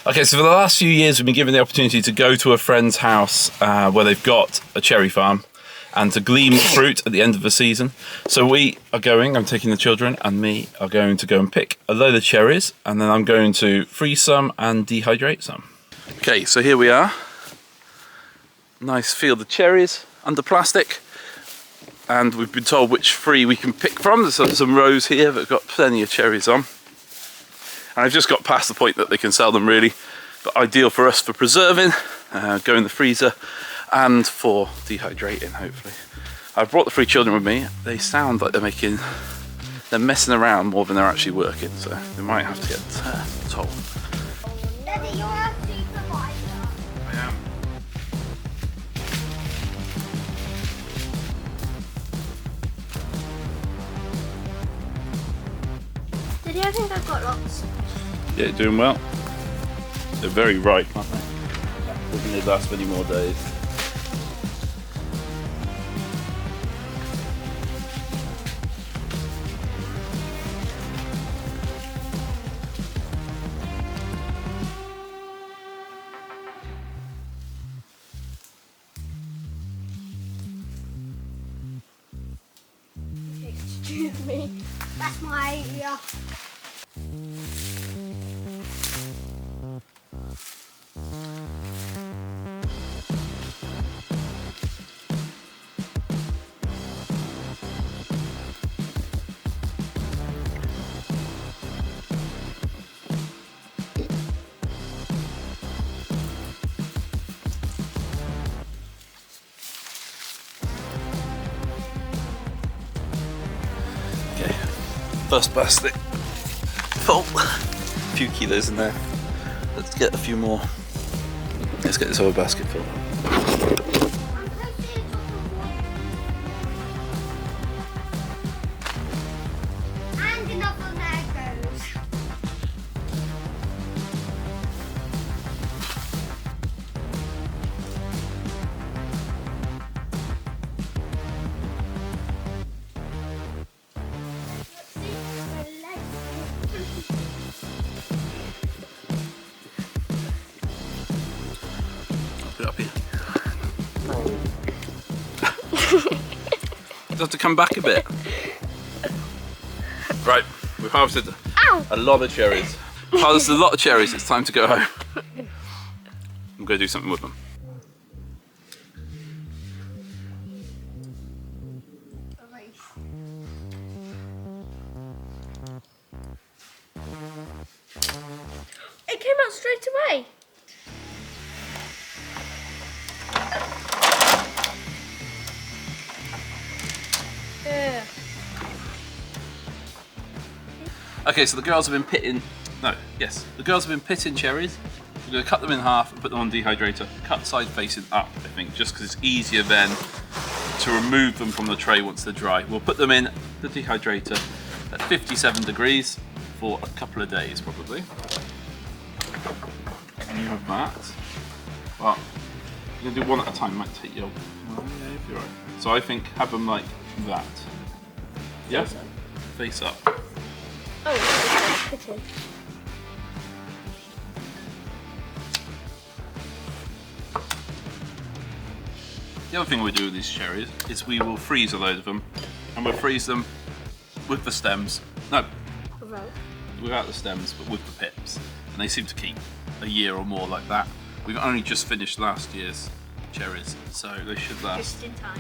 Okay, so for the last few years we've been given the opportunity to go to a friend's house where they've got a cherry farm and to gleam fruit at the end of the season. So we are going, I'm taking the children and me are going to go and pick a load of cherries, and then I'm going to freeze some and dehydrate some. Okay, so here we are. Nice field of cherries under plastic, and we've been told which three we can pick from. There's some rows here that have got plenty of cherries on. And I've just got past the point that they can sell them really, but ideal for us for preserving, go in the freezer, and for dehydrating hopefully. I've brought the 3 children with me. They sound like they're messing around more than they're actually working, so they might have to get told. Daddy, you're a supervisor. I am. Daddy, I think I've got lots. Yeah, doing well. They're very ripe, aren't they? Doesn't it last many more days? Excuse me. That's my Okay, first basket full. A few kilos in there. Let's get a few more. Let's get this whole basket full. and another there goes. Put it up here. You have to come back a bit. Right, we've harvested a lot of cherries. Harvested a lot of cherries, it's time to go home. I'm going to do something with them. It came out straight away. Yeah. Okay, so the girls have been pitting, the girls have been pitting cherries. We're going to cut them in half and put them on dehydrator. Cut side facing up, I think, just because it's easier then to remove them from the tray once they're dry. We'll put them in the dehydrator at 57 degrees for a couple of days probably. And you have that. Well, you're going to do one at a time, might take you. Well, yeah, if you're right. So I think have them like that. Yeah? Face up. Oh, it's pitted. The other thing we do with these cherries is we will freeze a load of them, and we'll freeze them with the stems. No, Right. without the stems, but with the pips. And they seem to keep a year or more like that. We've only just finished last year's cherries, so they should last Just in time.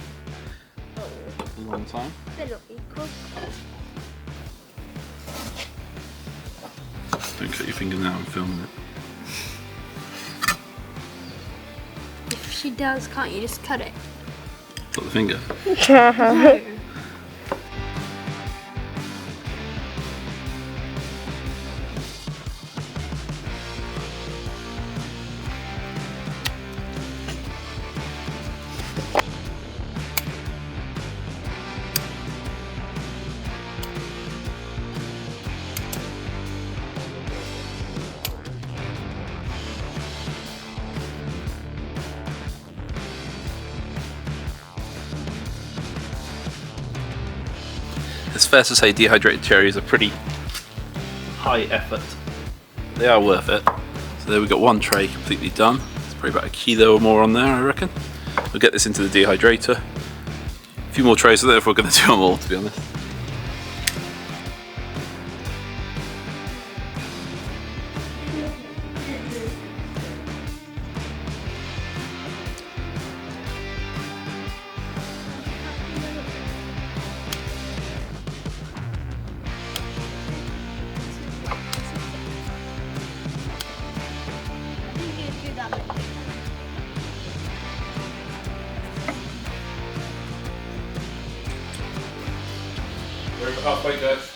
Oh, a long time. they look equal. Don't cut your finger now, I'm filming it. If she does, can't you just cut it? Got the finger. No. It's fair to say dehydrated cherries are pretty high effort. They are worth it. So there we've got one tray completely done. It's probably about a kilo or more on there, I reckon. We'll get this into the dehydrator. A few more trays of there if we're going to do them all, to be honest. We're over halfway, guys.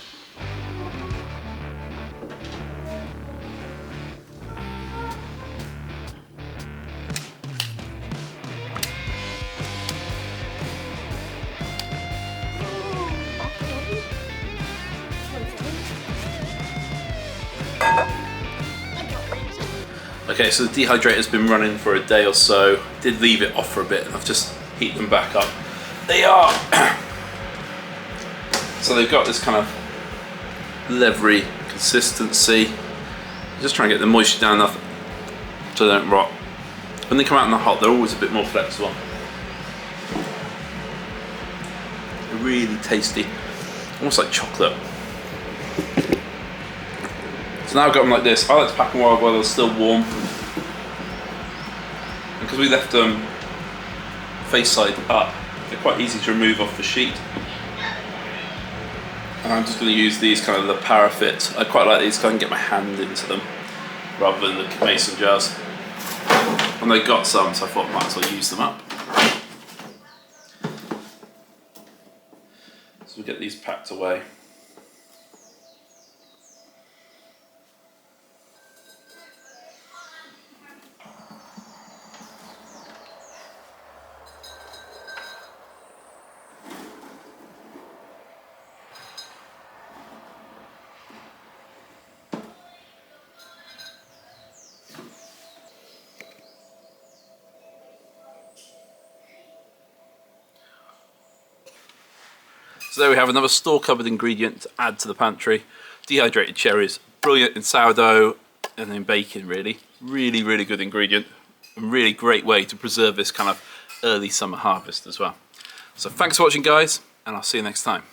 Okay, so the dehydrator's been running for a day or so. Did leave it off for a bit, and I've just heated them back up. They are so they've got this kind of leathery consistency. Just trying to get the moisture down enough so they don't rot. When they come out in the hot, they're always a bit more flexible. They're really tasty, almost like chocolate. So now I've got them like this. I like to pack them while they're still warm. And because we left them face side up, they're quite easy to remove off the sheet. And I'm just going to use these kind of the Parafit. I quite like these because I can get my hand into them rather than the mason jars. And they got some, so I thought I might as well use them up. So we'll get these packed away. So there we have another store-cupboard ingredient to add to the pantry. Dehydrated cherries, brilliant in sourdough and in baking really. Really, really good ingredient. And really great way to preserve this kind of early summer harvest as well. So thanks for watching guys, and I'll see you next time.